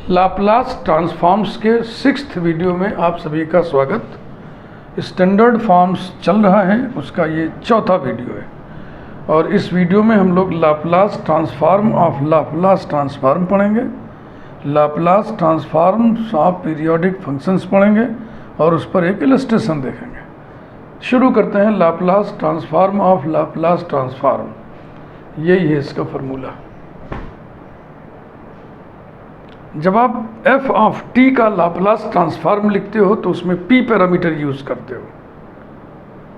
Laplace transforms के 6th video में आप सभी का स्वागत। स्टैंडर्ड फॉर्म्स चल रहा है, उसका ये 4था वीडियो है और इस वीडियो में हम लोग Laplace transform of Laplace transform पढ़ेंगे, Laplace transforms of periodic functions पढ़ेंगे और उस पर एक इलस्ट्रेशन देखेंगे। शुरू करते हैं। Laplace transform of Laplace transform, यही है इसका फॉर्मूला। जब आप f ऑफ t का लाप्लास ट्रांसफॉर्म लिखते हो तो उसमें p पैरामीटर यूज़ करते हो,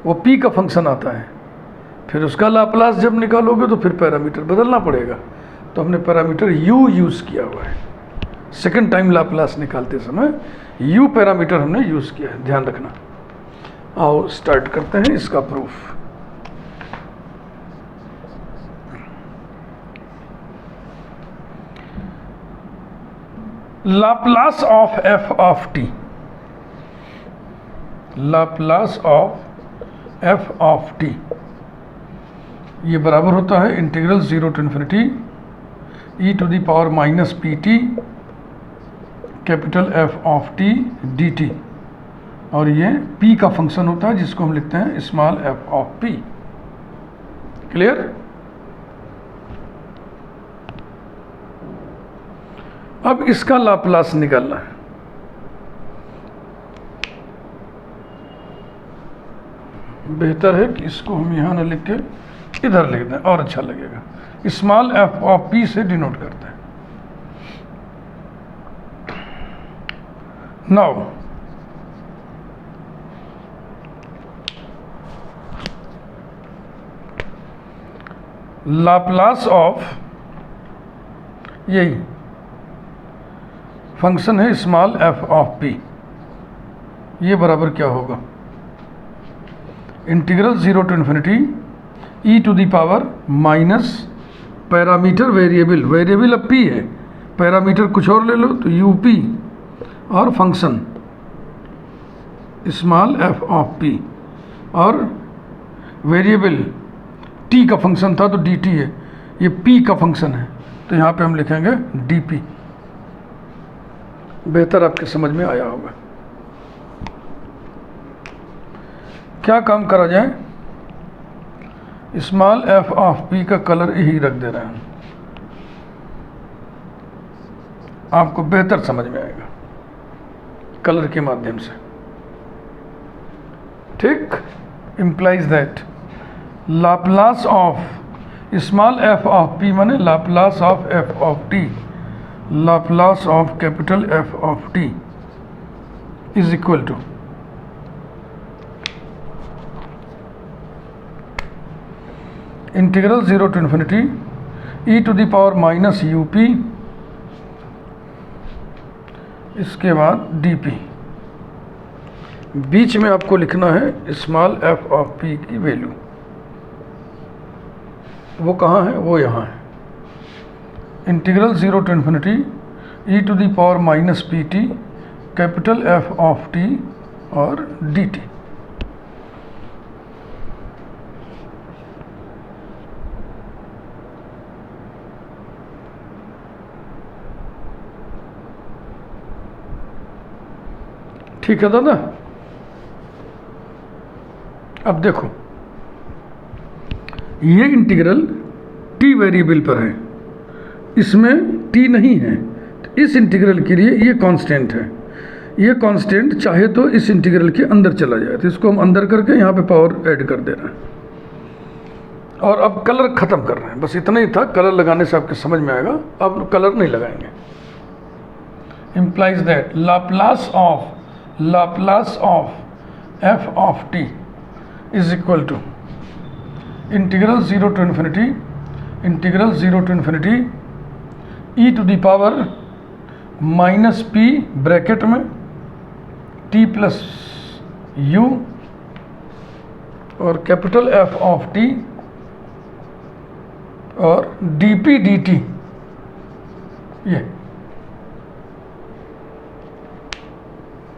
वो p का फंक्शन आता है। फिर उसका लाप्लास जब निकालोगे तो फिर पैरामीटर बदलना पड़ेगा, तो हमने पैरामीटर u यूज़ किया हुआ है। सेकंड टाइम लाप्लास निकालते समय u पैरामीटर हमने यूज़ किया है, ध्यान रखना। आओ स्टार्ट करते हैं इसका proof. Laplace of f of t, Laplace of f of t ये बराबर होता है integral 0 to infinity e to the power minus P T capital f of t dt, और ये p का फंक्शन होता है जिसको हम लिखते हैं small f of p। Clear? अब इसका लाप्लास निकालना है। बेहतर है कि इसको हम यहाँ न लिख के इधर लिख दें और अच्छा लगेगा। स्मॉल f ऑफ p से डिनोट करते हैं। नाउ लाप्लास ऑफ यही फंक्शन है स्मॉल f ऑफ p, ये बराबर क्या होगा? Integral 0 to infinity e to the power minus parameter variable, variable अब p है, पैरामीटर कुछ और ले लो तो up और function small f of p, और वेरिएबल t का फंक्शन था तो dt है, ये p का फंक्शन है तो यहाँ पे हम लिखेंगे dp। बेहतर आपके समझ में आया होगा। क्या काम करा जाए? स्मॉल f ऑफ p का कलर यही रख दे रहे हैं, आपको बेहतर समझ में आएगा कलर के माध्यम से। ठीक? Implies that Laplace of small f of p माने Laplace of f of t, Laplace of capital F of t is equal to integral 0 to infinity e to the power minus up, इसके बाद dp। बीच में आपको लिखना है small f of p की value, वो कहाँ है? वो यहाँ है। Integral 0 to infinity e to the power minus P T capital f of t और dt। ठीक है दादा? अब देखो, ये इंटीग्रल t वेरिएबल पर है, इसमें t नहीं है, तो इस इंटीग्रल के लिए ये कांस्टेंट है। ये कांस्टेंट चाहे तो इस इंटीग्रल के अंदर चला जाए, तो इसको हम अंदर करके यहाँ पे पावर ऐड कर दे रहे हैं। और अब कलर ख़त्म कर रहे हैं, बस इतना ही था। कलर लगाने से आपके समझ में आएगा, अब कलर नहीं लगाएंगे। Implies that Laplace of f of t is equal to integral 0 to infinity e to the power minus p bracket में t प्लस u और कैपिटल F ऑफ t और dp dt। ये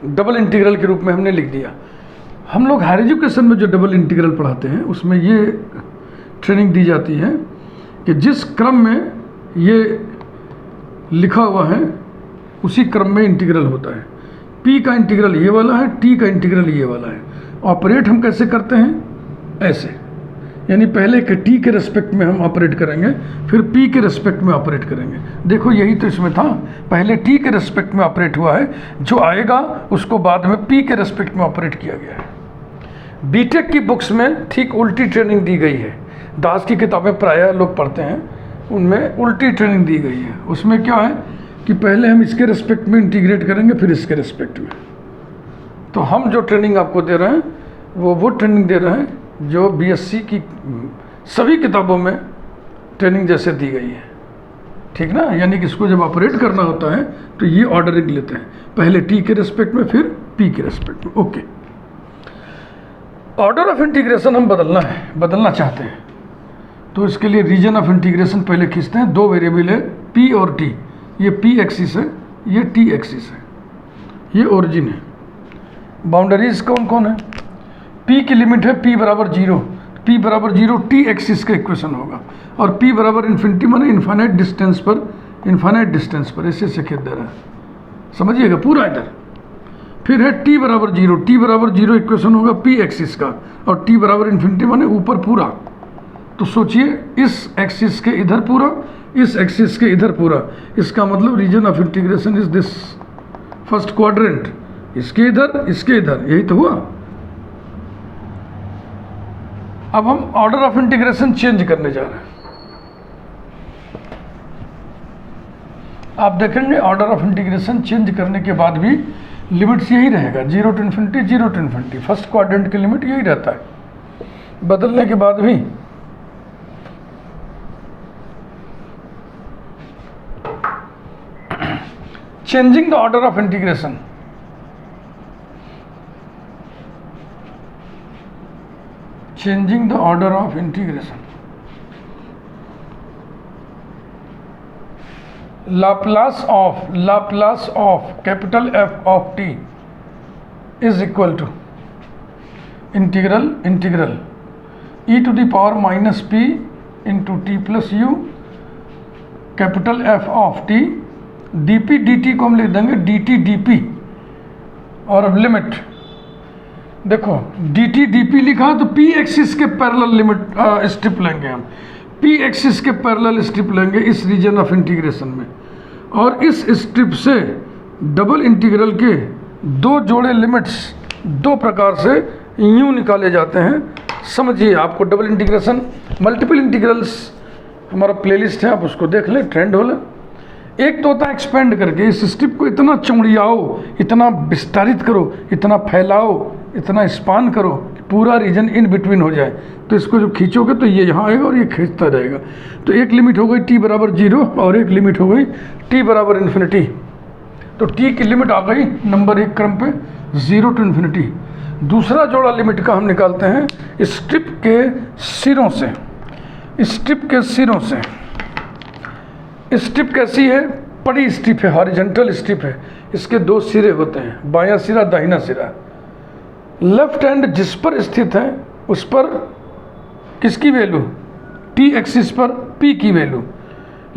डबल इंटीग्रल के रूप में हमने लिख दिया। हम लोग हायर एजुकेशन में जो डबल इंटीग्रल पढ़ाते हैं उसमें ये ट्रेनिंग दी जाती है कि जिस क्रम में ये लिखा हुआ है उसी क्रम में इंटीग्रल होता है। p का इंटीग्रल ये वाला है, t का इंटीग्रल ये वाला है। ऑपरेट हम कैसे करते हैं? ऐसे, यानी पहले के t के रेस्पेक्ट में हम ऑपरेट करेंगे, फिर p के रेस्पेक्ट में ऑपरेट करेंगे। देखो यही तो इसमें था, पहले t के रेस्पेक्ट में ऑपरेट हुआ है, जो आएगा उसको बाद में p के रेस्पेक्ट में ऑपरेट किया गया है। बीटेक की बुक्स में ठीक उल्टी ट्रेनिंग दी गई है। दास की किताबें प्रायः लोग पढ़ते हैं, उनमें उल्टी ट्रेनिंग दी गई है। उसमें क्या है कि पहले हम इसके रेस्पेक्ट में इंटीग्रेट करेंगे, फिर इसके रेस्पेक्ट में। तो हम जो ट्रेनिंग आपको दे रहे हैं वो ट्रेनिंग दे रहे हैं जो बीएससी की सभी किताबों में ट्रेनिंग जैसे दी गई है, ठीक ना। यानी कि इसको जब ऑपरेट करना होता है तो ये ऑर्डरिंग लेते हैं, पहले टी के रेस्पेक्ट में, फिर पी के रेस्पेक्ट में। ओके, ऑर्डर ऑफ इंटीग्रेशन हम बदलना चाहते हैं, तो इसके लिए रीजन ऑफ इंटीग्रेशन पहले खींचते हैं। दो वेरिएबल है p और t, ये p एक्सिस है, ये t एक्सिस है, ये ओरिजिन है। बाउंड्रीज कौन कौन है? p की लिमिट है p बराबर 0, p बराबर 0 t एक्सिस का इक्वेशन होगा, और p बराबर इन्फिनिटी माने इन्फाइनाइट डिस्टेंस पर ऐसे से खेद दे रहा है, समझिएगा पूरा इधर। फिर है t बराबर 0 इक्वेशन होगा p एक्सिस का, और t बराबर इन्फिनिटी माने ऊपर पूरा। तो सोचिए, इस एक्सिस के इधर पूरा, इस एक्सिस के इधर पूरा, इसका मतलब region of integration is this first quadrant, इसके इधर इसके इधर, यही तो हुआ। अब हम ऑर्डर ऑफ इंटीग्रेशन चेंज करने जा रहे हैं। आप देखेंगे ऑर्डर ऑफ इंटीग्रेशन चेंज करने के बाद भी लिमिट्स यही रहेगा, 0 to इन्फिनिटी। फर्स्ट क्वाड्रेंट की लिमिट यही रहता है, बदलने के बाद भी। Changing the order of integration, Laplace of capital F of t is equal to integral e to the power minus p into T plus U capital F of t dp dt को हम लिख देंगे dt dp। और अब limit देखो, dt dp लिखा तो p axis के पैरेलल लिमिट स्ट्रिप लेंगे हम, p एक्सिस के पैरेलल स्ट्रिप लेंगे इस रीजन ऑफ इंटीग्रेशन में, और इस स्ट्रिप से डबल इंटीग्रल के दो जोड़े लिमिट्स दो प्रकार से यूं निकाले जाते हैं। समझिए, आपको डबल इंटीग्रेशन, मल्टीपल इंटीग्रल्स हमारा प्लेलिस्ट है, आप उसको देख लें, ट्रेंड हो लें। एक तो होता है एक्सपेंड करके, इस स्ट्रिप को इतना चौड़ियाओ, इतना विस्तारित करो, इतना फैलाओ, इतना स्पान करो कि पूरा रीजन इन बिटवीन हो जाए। तो इसको जब खींचोगे तो ये यहाँ आएगा और ये खींचता रहेगा। तो एक लिमिट हो गई t बराबर 0 और एक लिमिट हो गई t बराबर इन्फिनिटी। तो t की लिमिट आ गई नंबर 1 क्रम पे 0 to इन्फिनिटी। दूसरा जोड़ा लिमिट का हम निकालते हैं स्ट्रिप के सिरों से। स्ट्रिप कैसी है? बड़ी स्ट्रिप है, हॉरिजॉन्टल स्ट्रिप है। इसके दो सिरे होते हैं, बायां सिरा दाहिना सिरा। लेफ्ट हैंड जिस पर स्थित है उस पर किसकी वैल्यू? t एक्सिस पर p की वैल्यू।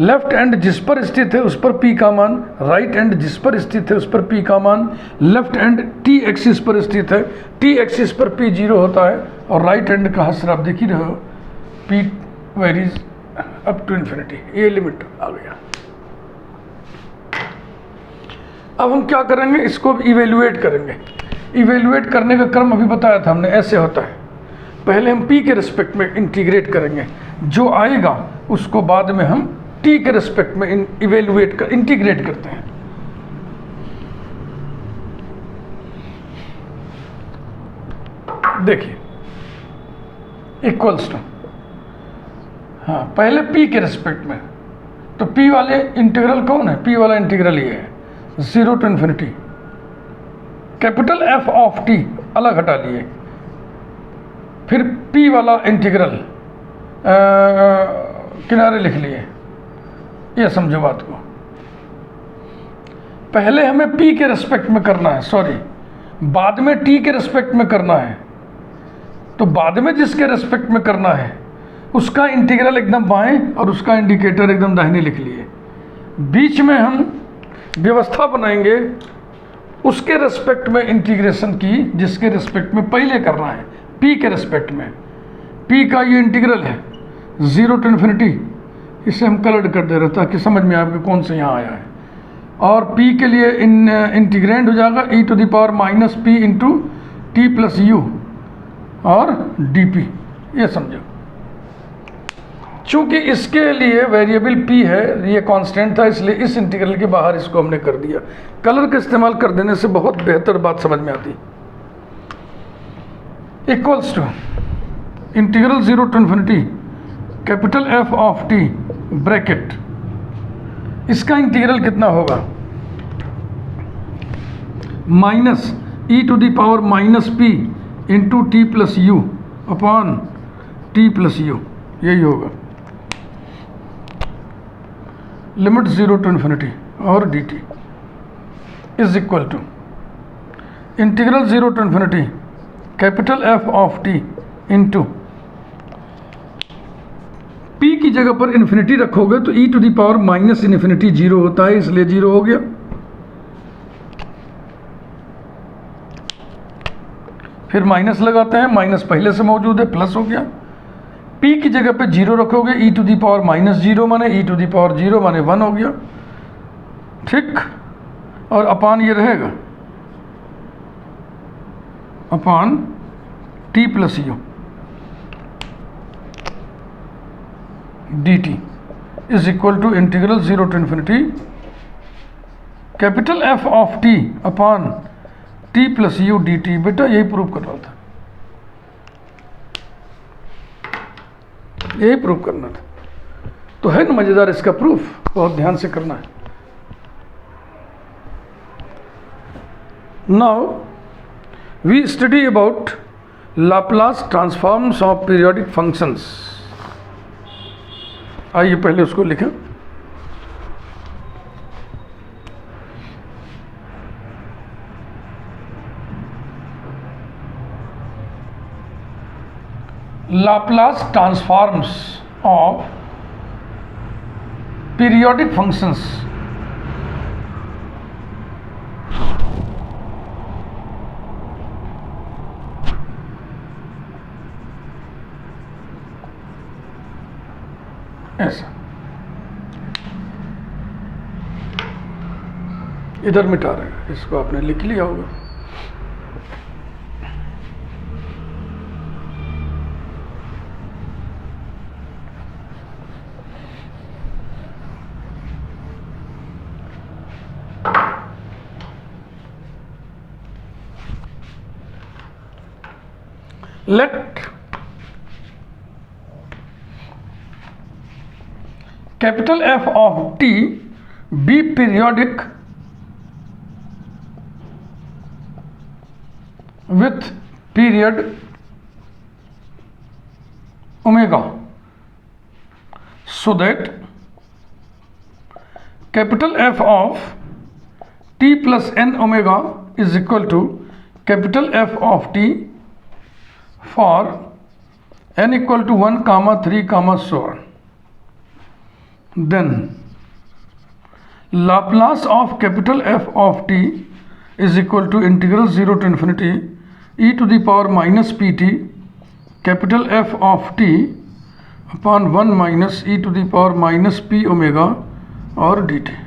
लेफ्ट हैंड जिस पर स्थित है उस पर p का मान, राइट हैंड जिस पर स्थित है उस पर p का मान। लेफ्ट हैंड t एक्सिस पर स्थित है, t एक्सिस पर p 0 होता है, और राइट हैंड का हसर आप देख ही रहे हो, p varies up to infinity. ये लिमिट आ गया। अब हम क्या करेंगे? इसको अब इवेल्युएट करेंगे। इवेल्युएट करने का क्रम अभी बताया था हमने, ऐसे होता है। पहले हम p के रिस्पेक्ट में इंटीग्रेट करेंगे, जो आएगा उसको बाद में हम t के रिस्पेक्ट में इंटीग्रेट करते हैं। देखिए, इक्वल्स टू, हाँ पहले p के रिस्पेक्ट में, तो p वाले इंटीग्रल कौन है? p वाला इंटीग्रल ये है 0 to infinity. Capital F of t अलग हटा लिए, फिर p वाला इंटीग्रल किनारे लिख लिए। ये समझो बात को, पहले हमें p के रिस्पेक्ट में करना है, सॉरी बाद में t के रिस्पेक्ट में करना है। तो बाद में जिसके रिस्पेक्ट में करना है उसका इंटीग्रल एकदम बाएं और उसका इंडिकेटर एकदम दाहिने लिख लिए। बीच में हम व्यवस्था बनाएंगे उसके रेस्पेक्ट में इंटीग्रेशन की, जिसके रेस्पेक्ट में पहले करना है, p के रेस्पेक्ट में। p का ये इंटीग्रल है 0 to इन्फिनिटी, इसे हम कलर्ड कर दे रहे ताकि समझ में आए कौन से यहाँ आया है। और p के लिए इंटीग्रेंड हो जाएगा e to the power minus p into T plus U और dp, ये समझो। चूंकि इसके लिए वेरिएबल p है, ये कांस्टेंट था, इसलिए इस इंटीग्रल के बाहर इसको हमने कर दिया। कलर का इस्तेमाल कर देने से बहुत बेहतर बात समझ में आती। Equals to integral 0 to infinity capital F of t bracket, इसका इंटीग्रल कितना होगा, minus e to the power minus p into T plus u upon t plus u, यही होगा। लिमिट 0 to इन्फिनिटी और dt is equal to integral 0 to infinity capital F of t into p की जगह पर infinity रखोगे तो e to the power minus infinity 0 होता है, इसलिए 0 हो गया। फिर माइनस लगाते हैं, माइनस पहले से मौजूद है, प्लस हो गया। p की जगह पे 0 रखोगे, e to the power minus 0 माने e टू दी पावर 0 माने 1 हो गया, ठीक। और अपान ये रहेगा upon t plus u dt is equal to integral 0 to infinity capital F of t upon t plus u dt। बेटा यही प्रूव कर रहा था, यही प्रूव करना था। तो है ना मजेदार इसका प्रूफ, बहुत ध्यान से करना है। Now we study about Laplace transforms of periodic functions. आइए पहले उसको लिखें। Laplace transforms of periodic functions ऐसा, इधर मिटा रहे हैं, इसको आपने लिख लिया होगा। Let capital F of t be periodic with period omega, so that capital F of t plus n omega is equal to capital F of t for n equal to 1 comma 3 comma so on. Then Laplace of capital F of t is equal to integral 0 to infinity e to the power minus pt capital F of t upon 1 minus e to the power minus p omega और dt।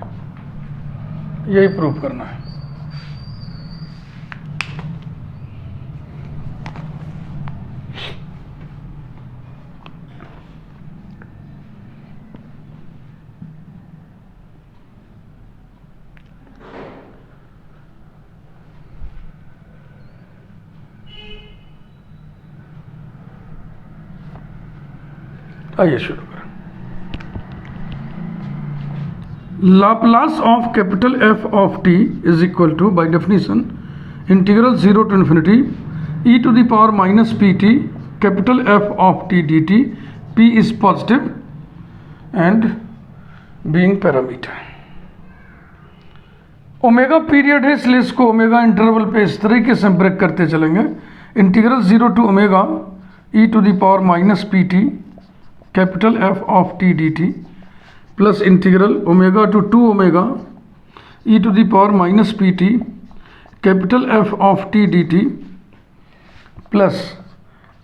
यही prove करना है। आइए शुरू करें। Laplace of capital F of t is equal to by definition integral 0 to infinity e to the power minus pt capital F of t dt। p is positive and being parameter। Omega period है इसलिए इसको omega interval पे इस तरीके से हम break करते चलेंगे। Integral 0 to omega e to the power minus pt capital F of t dt plus integral omega to 2 omega e to the power minus P T capital F of t d t plus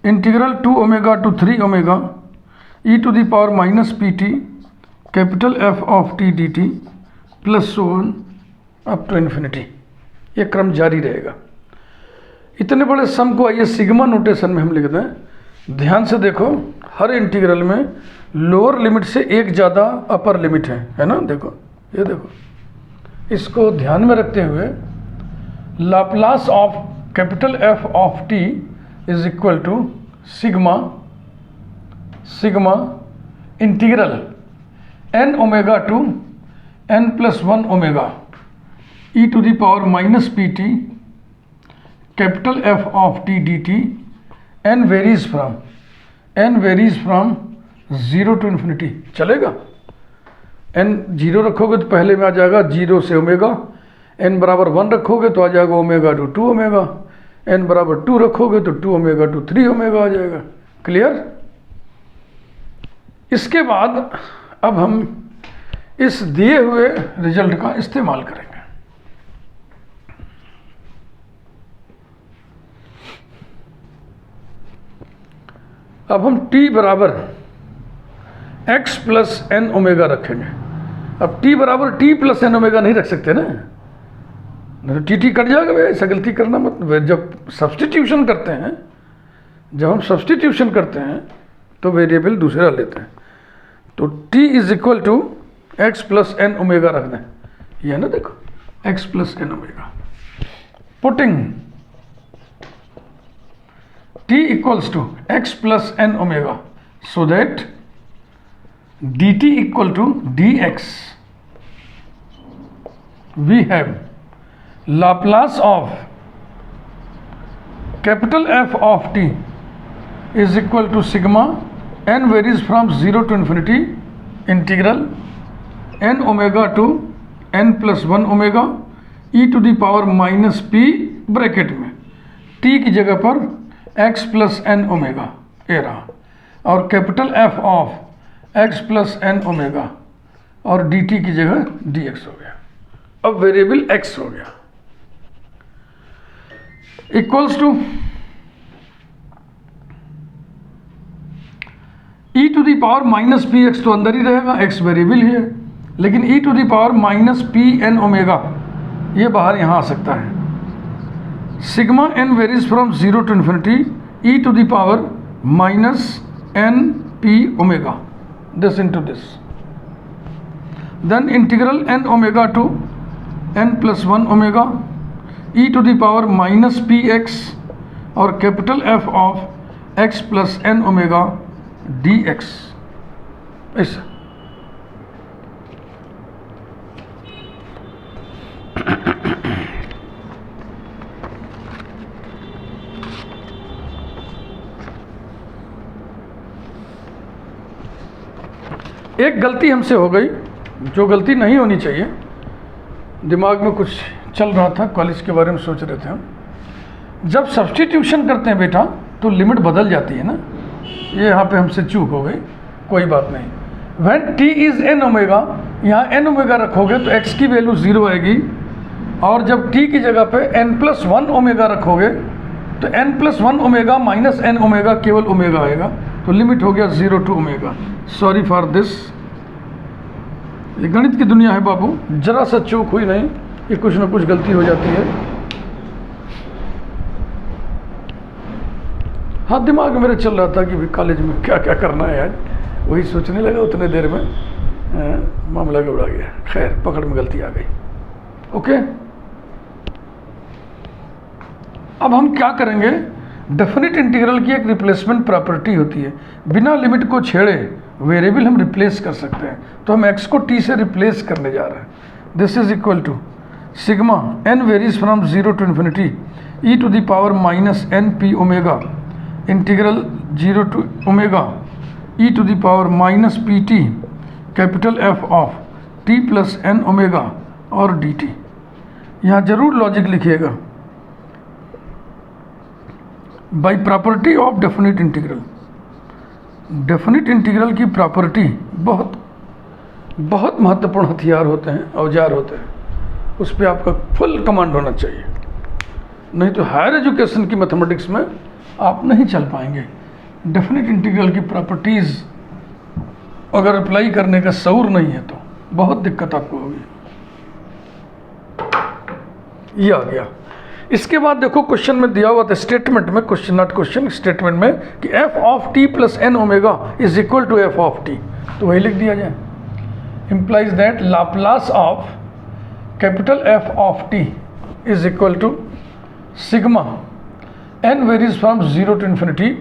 integral 2 omega to 3 omega e to the power minus P T capital F of t d t plus so on up to infinity. ये क्रम जारी रहेगा। इतने बड़े सम को आइए sigma notation में हम लिखते हैं। ध्यान से देखो, हर इंटीग्रल में लोअर लिमिट से एक ज़्यादा अपर लिमिट है ना। देखो, ये देखो, इसको ध्यान में रखते हुए Laplace of capital F of t is equal to sigma integral n omega to n plus 1 omega e to the power minus P T capital F of t d t n varies from 0 to infinity. चलेगा? N 0 रखोगे तो पहले में आ जाएगा 0 से omega, N बराबर 1 रखोगे तो आ जाएगा ओमेगा टू 2 ओमेगा, एन बराबर 2 रखोगे तो 2 ओमेगा टू 3 ओमेगा आ जाएगा। क्लियर? इसके बाद अब हम इस दिए हुए रिजल्ट का इस्तेमाल करेंगे। अब हम t बराबर x प्लस एन ओमेगा रखेंगे। अब t बराबर t प्लस एन ओमेगा नहीं रख सकते ना, नहीं तो टी कट जाएगा। भाई ऐसा गलती करना मत। जब सब्स्टिट्यूशन करते हैं तो वेरिएबल दूसरा लेते हैं। तो t is equal to x plus n omega रख दें। यह ना, देखो, x plus n omega putting t equals to x plus n omega so that dt equal to dx. We have Laplace of capital F of t is equal to sigma n varies from 0 to infinity integral n omega to n plus 1 omega e to the power minus p bracket में t की जगह पर x plus n omega ए रहा, और capital F of x plus n omega और dt की जगह dx हो गया। अब वेरिएबल x हो गया equals to e to the power minus p x, तो अंदर ही रहेगा, x वेरिएबल ही है, लेकिन e to the power minus p n omega ये बाहर यहाँ आ सकता है। Sigma n varies from 0 to infinity e to the power minus n p omega this into this, then integral n omega to n plus 1 omega e to the power minus p x और capital f of x plus n omega dx। ऐसा एक गलती हमसे हो गई, जो गलती नहीं होनी चाहिए। दिमाग में कुछ चल रहा था, कॉलेज के बारे में सोच रहे थे हम। जब सब्स्टिट्यूशन करते हैं बेटा तो लिमिट बदल जाती है ना, ये यहाँ पे हमसे चूक हो गई, कोई बात नहीं। When t is n omega, यहाँ n ओमेगा रखोगे तो x की वैल्यू 0 आएगी, और जब t की जगह पे n प्लस 1 ओमेगा रखोगे तो n plus 1 omega minus n omega केवल ओमेगा आएगा, तो लिमिट हो गया 0 to omega. Sorry for this, ये गणित की दुनिया है बाबू, जरा सा चूक हुई नहीं, ये कुछ ना कुछ गलती हो जाती है। हाँ, दिमाग मेरे चल रहा था कि भी कॉलेज में क्या क्या करना है आज, वही सोचने लगा, उतने देर में मामला गड़बड़ा गया। खैर, पकड़ में गलती आ गई। ओके, अब हम क्या करेंगे, डेफिनेट इंटीग्रल की एक रिप्लेसमेंट प्रॉपर्टी होती है, बिना लिमिट को छेड़े वेरिएबल हम रिप्लेस कर सकते हैं। तो हम x को t से रिप्लेस करने जा रहे हैं। This is equal to sigma n varies from 0 to infinity e to the power minus n p omega integral 0 to omega e to the power minus P T capital f of t plus n omega और dt। यहाँ जरूर logic लिखिएगा, by property of definite integral. Definite integral की property बहुत बहुत महत्वपूर्ण हथियार होते हैं, औजार होते हैं। उस पर आपका फुल कमांड होना चाहिए, नहीं तो हायर एजुकेशन की मैथमेटिक्स में आप नहीं चल पाएंगे। डेफिनेट इंटीग्रल की प्रॉपर्टीज़ अगर अप्लाई करने का शऊर नहीं है तो बहुत दिक्कत आपको होगी। ये आ गया। इसके बाद देखो क्वेश्चन में दिया हुआ था स्टेटमेंट में, क्वेश्चन नॉट क्वेश्चन, स्टेटमेंट में कि F of t plus n omega is equal to F of t, तो वही लिख दिया जाए। implies that Laplace of capital F of t is equal to sigma n varies from 0 to infinity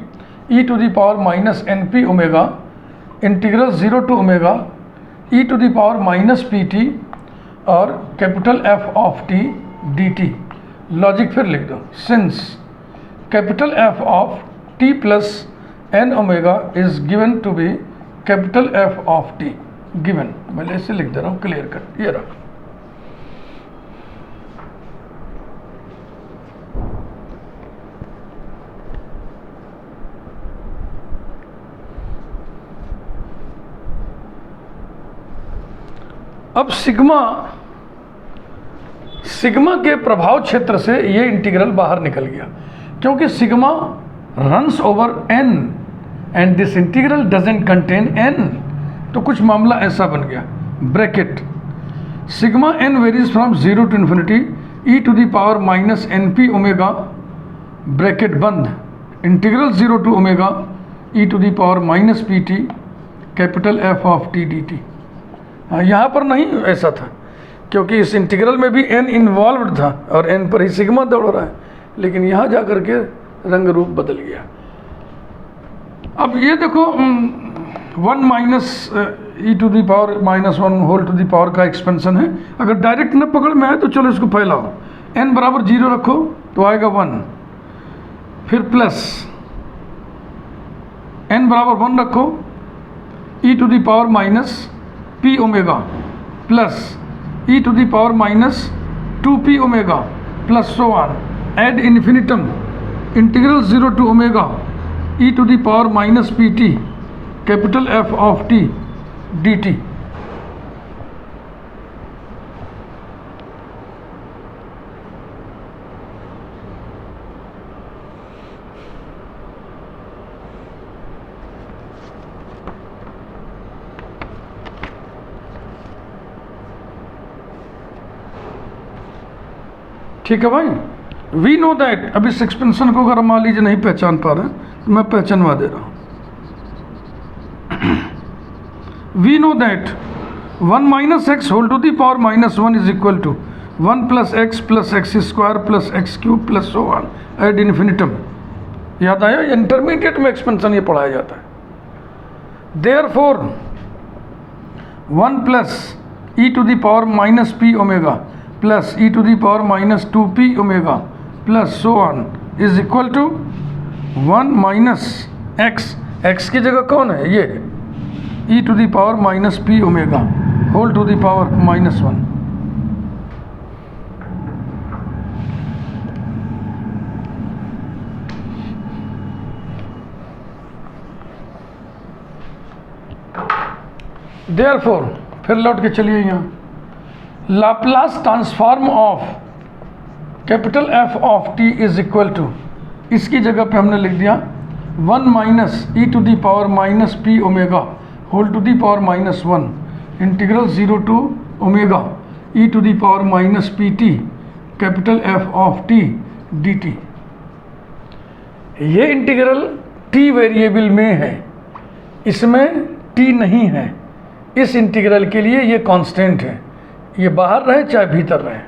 e to the power minus np omega integral 0 to omega e to the power minus pt और capital F of t dt। Logic फिर लिख दो, since capital F of t plus n omega is given to be capital F of t given, मैं ऐसे लिख दे रहा हूँ clear cut, ये रहा। अब सिग्मा के प्रभाव क्षेत्र से ये इंटीग्रल बाहर निकल गया, क्योंकि sigma runs over n and this integral doesn't contain n, तो कुछ मामला ऐसा बन गया। Bracket sigma n varies from 0 to infinity e to the power minus np omega, bracket बंद, integral 0 to omega e to the power minus pt capital F of t dt। यहाँ पर नहीं ऐसा था, क्योंकि इस इंटीग्रल में भी n इन्वॉल्व था और n पर ही सिग्मा दौड़ रहा है, लेकिन यहाँ जा कर के रंग रूप बदल गया। अब ये देखो 1 minus e to the power minus 1 whole to the power का एक्सपेंशन है। अगर डायरेक्ट न पकड़ में आए तो चलो इसको फैलाओ, n बराबर 0 रखो तो आएगा 1, फिर प्लस n बराबर 1 रखो e to the power minus p omega plus e to the power minus 2p omega plus so on ad infinitum integral 0 to omega e to the power minus pt capital F of t dt। ठीक है भाई, we know that. अब इस expansion को अगर मान लीजिए नहीं पहचान पा रहे हैं तो मैं पहचानवा दे रहा हूँ। We know that 1 minus x whole to the power minus 1 is equal to 1 plus x square plus x cube plus so on ad infinitum. याद आया, इंटरमीडिएट में एक्सपेंशन ये पढ़ाया जाता है। Therefore 1 plus e to the power minus p omega plus e to the power minus 2p omega plus so on is equal to 1 minus x की जगह कौन है, ये e to the power minus p omega whole to the power minus 1। Therefore फिर लौट के चलिए यहाँ, Laplace transform of capital F of t is equal to, इसकी जगह पे हमने लिख दिया 1 minus e to the power minus p omega whole to the power minus 1 integral 0 to omega e to the power minus pt capital F of t dt। ये integral t variable में है, इसमें t नहीं है। इस integral के लिए ये कांस्टेंट है, ये बाहर रहे चाहे भीतर रहे।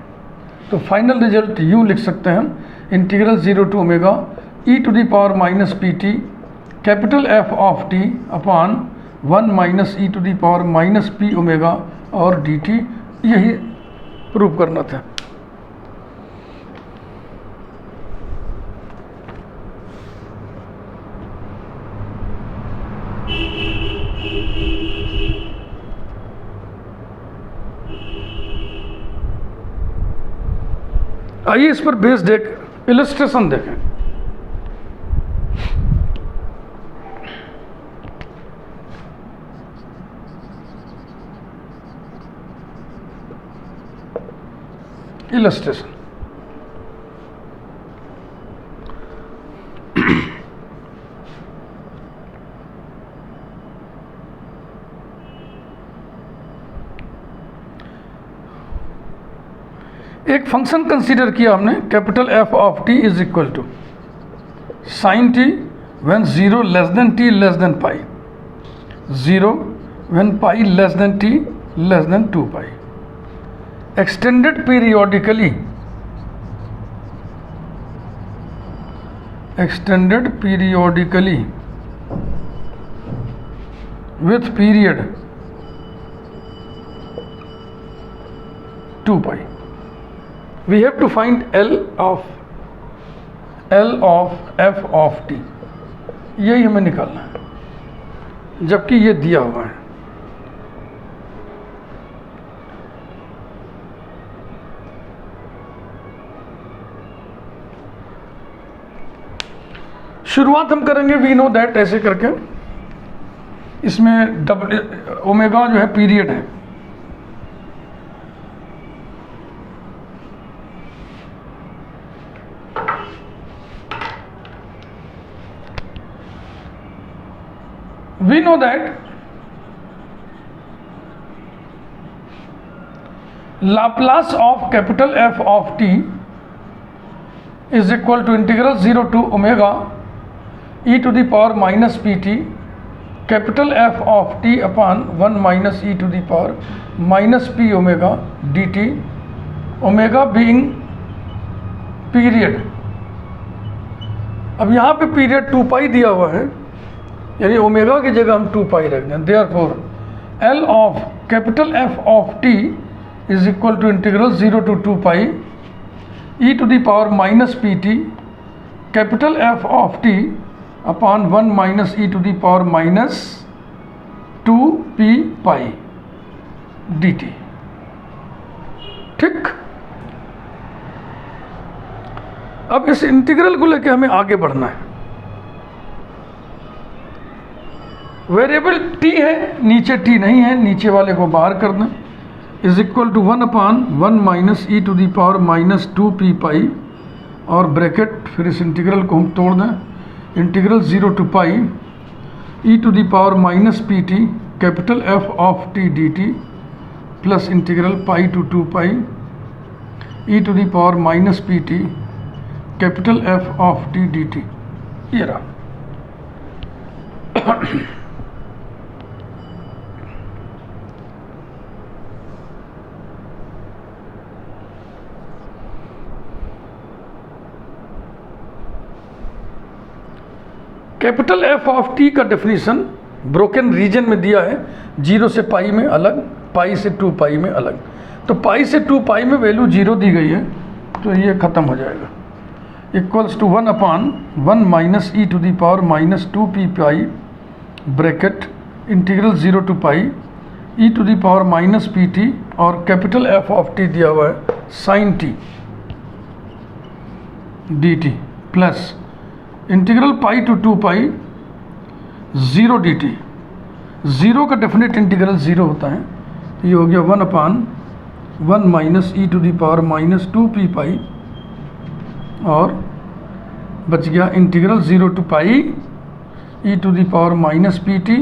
तो फाइनल रिजल्ट यूँ लिख सकते हैं, integral 0 to omega e to the power minus pt capital F of t upon 1 minus e to the power minus p omega और dt। यही प्रूव करना था। आइए इस पर बेस्ड एक इलस्ट्रेशन देखें। इलस्ट्रेशन। एक फंक्शन कंसीडर किया हमने, capital F of t is equal to sine t when 0 less than t less than pi, 0 when pi less than t less than 2 pi, extended periodically with period 2 pi. We have to find L of f of t, यही हमें निकालना है, जबकि ये दिया हुआ है। शुरुआत हम करेंगे वी नो दैट ऐसे करके, इसमें ओमेगा जो है पीरियड है, we know that Laplace of capital F of t is equal to integral 0 to omega e to the power minus pt capital F of t upon 1 minus e to the power minus p omega dt, omega being period। अब यहाँ पे period 2 पाई दिया हुआ है, यानी omega की जगह हम 2 पाई रख दें। Therefore L of capital F of t is equal to integral 0 to 2 pi e to the power minus P T capital F of t upon 1 minus e to the power minus 2 p pi dt। ठीक, अब इस integral को लेके हमें आगे बढ़ना है। Variable t है, नीचे t नहीं है, नीचे वाले को बाहर कर दें, is equal to 1 upon 1 minus e to the power minus 2 p pi और ब्रैकेट, फिर इस इंटीग्रल को हम तोड़ दें, integral 0 to pi e to the power minus P T capital F of t d t plus integral pi to 2 pi e to the power minus P T capital F of t d t. ये रहा। Capital F of T का definition broken reason में दिया है, 0 से पाई में अलग, पाई से 2 पाई में अलग। तो पाई से 2 पाई में वैल्यू 0 दी गई है, तो ये ख़त्म हो जाएगा। Equals to 1 upon 1 minus e to the power minus 2 p pi bracket integral 0 to pi e to the power minus P t और कैपिटल एफ ऑफ टी दिया हुआ है sine t d t plus integral pi to 2 pi 0 d t. 0 का definite integral 0 होता है, ये हो गया 1 upon 1 minus e to the power minus 2 p pi और बच गया integral 0 to pi e to the power minus P t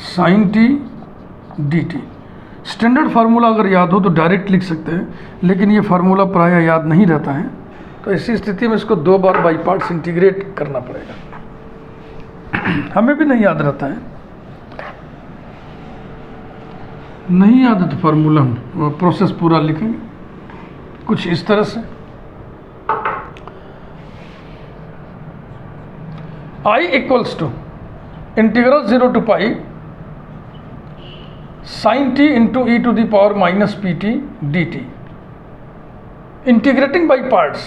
sine t d t. Standard formula अगर याद हो तो डायरेक्ट लिख सकते हैं, लेकिन ये फार्मूला प्रायः याद नहीं रहता है, तो इसी स्थिति में इसको 2 बार बाई पार्ट्स इंटीग्रेट करना पड़ेगा। हमें भी नहीं याद रहता है, नहीं याद है तो फार्मूला हम प्रोसेस पूरा लिखेंगे कुछ इस तरह से। I equals to integral 0 to pi sine t into e to the power minus P t d t. Integrating by parts,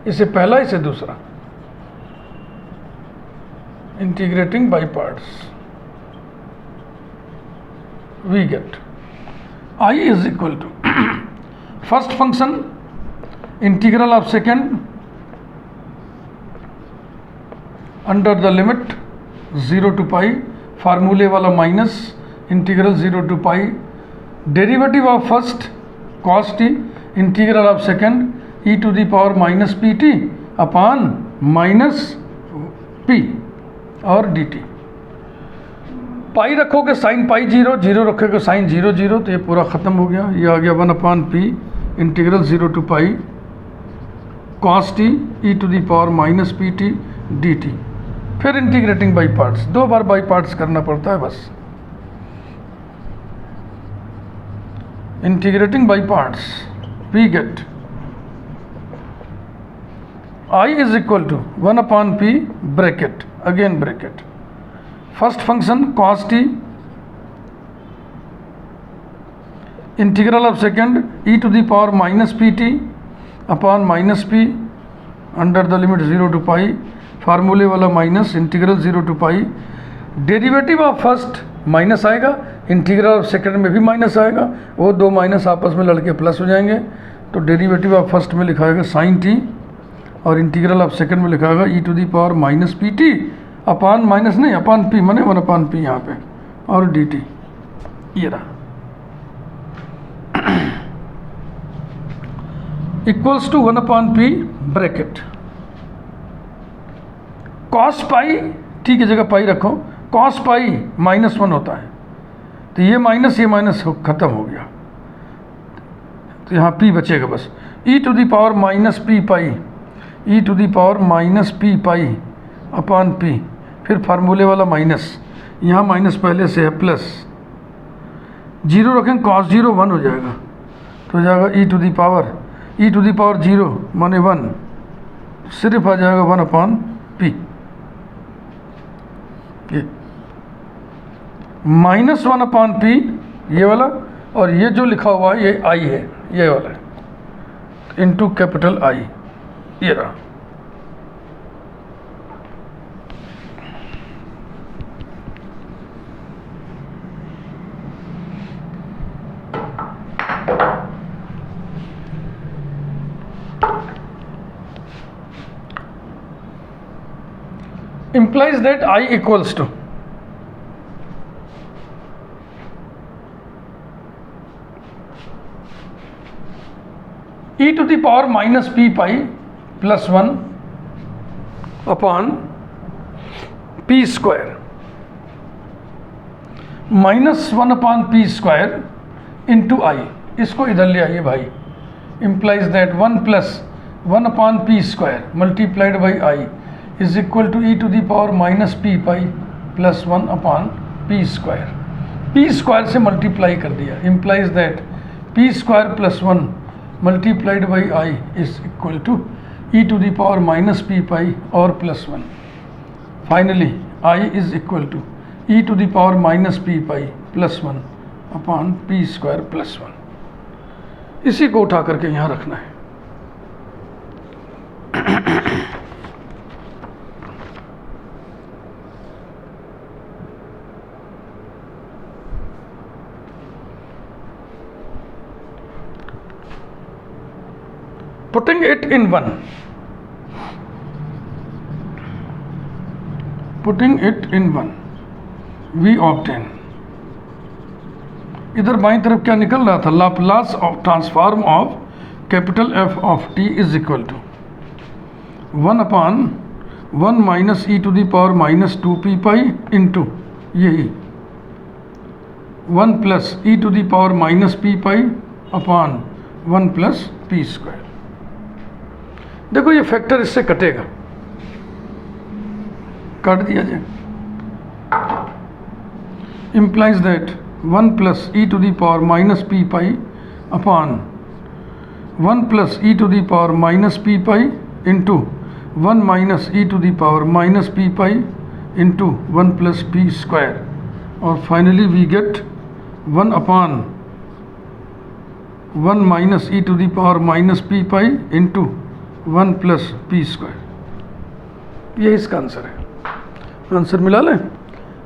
इसे पहला इसे दूसरा, integrating by parts we get I is equal to first function integral of second under the limit 0 to pi, फार्मूले वाला minus integral 0 to pi, derivative of first cos t integral of second e to the power minus P t upon minus P और d T. पाई रखोगे sine pi zero, zero रखोगे sine zero zero, तो ये पूरा ख़त्म हो गया। ये आ गया 1/p integral 0 to pi cos t e to the power minus P t d t. फिर इंटीग्रेटिंग बाई पार्ट्स, 2 बार बाई पार्ट्स करना पड़ता है बस। Integrating by parts we get I is equal to 1/p bracket, again bracket, first function cos t integral of second e to the power minus P t upon minus p under the limit 0 to pi, फार्मूले वाला minus integral 0 to pi, derivative of first minus आएगा, integral of second में भी minus आएगा, वो दो minus आपस में लड़के प्लस हो जाएंगे। तो डेरिवेटिव ऑफ फर्स्ट में लिखा जाएगा साइन टी और इंटीग्रल ऑफ सेकेंड में लिखा होगा e to the power minus P t upon minus नहीं अपॉन पी, माने 1/p यहाँ पे, और डी टी ये रहा equals to 1/p bracket cos pi, t की जगह पाई रखो, कॉस पाई -1 होता है, तो ये माइनस खत्म हो गया, तो यहाँ p बचेगा बस। E to the power minus p pi, e to the power minus p pi upon p, फिर फार्मूले वाला माइनस, यहाँ माइनस पहले से है प्लस, जीरो रखें कॉस 0 1 हो जाएगा, तो हो जाएगा ई टू दी पावर 0 माने 1, सिर्फ आ जाएगा 1/p, ये -1/p ये वाला, और ये जो लिखा हुआ है ये आई है, ये वाला इंटू कैपिटल आई, ये रहा। implies that I equals to e to the power minus p pi plus 1 upon p square -1/p square into I। इसको इधर ले आइए भाई। implies that 1 plus 1/p square multiplied by I is equal to e to the power minus p pi plus 1/p square। p square से multiply कर दिया, implies that p square plus 1 multiplied by I is equal to e to the power minus p pi और plus 1। Finally I is equal to e to the power minus p pi plus 1 upon p square plus 1। इसी को उठा करके यहाँ रखना है। Putting it in 1, we obtain, इधर बाईं तरफ क्या निकल रहा था, Laplace of transform of capital F of t is equal to 1/1 minus e to the power minus 2p pi into यही 1 plus e to the power minus p pi upon 1 plus p square. देखो ये factor इससे कटेगा, काट दिया जाए। implies that 1 plus e to the power minus p pi upon 1 plus e to the power minus p pi into 1 minus e to the power minus p pi into 1 plus p square, और finally we get 1/1 minus e to the power minus p pi into 1 plus p square। ये इसका answer है। Answer मिला लें,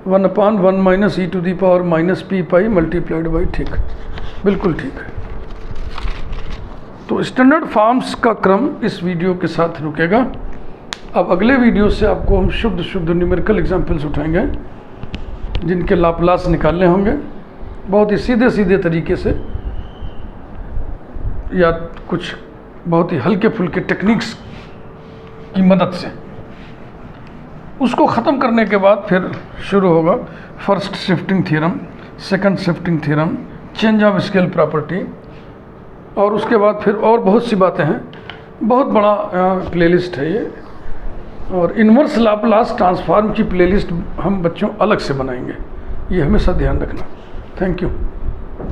1/1 minus e to the power minus p pi multiplied by, ठीक, बिल्कुल ठीक है। तो स्टैंडर्ड फॉर्म्स का क्रम इस वीडियो के साथ रुकेगा। अब अगले वीडियो से आपको हम शुद्ध न्यूमेरिकल एग्जाम्पल्स उठाएंगे जिनके लाप्लास निकालने होंगे, बहुत ही सीधे तरीके से या कुछ बहुत ही हल्के फुल्के टेक्निक्स की मदद से। उसको ख़त्म करने के बाद फिर शुरू होगा first shifting theorem, second shifting theorem, change of scale property, और उसके बाद फिर और बहुत सी बातें हैं। बहुत बड़ा प्लेलिस्ट है ये, और इन्वर्स लाप्लास ट्रांसफॉर्म की प्लेलिस्ट हम बच्चों अलग से बनाएंगे, ये हमेशा ध्यान रखना। Thank you.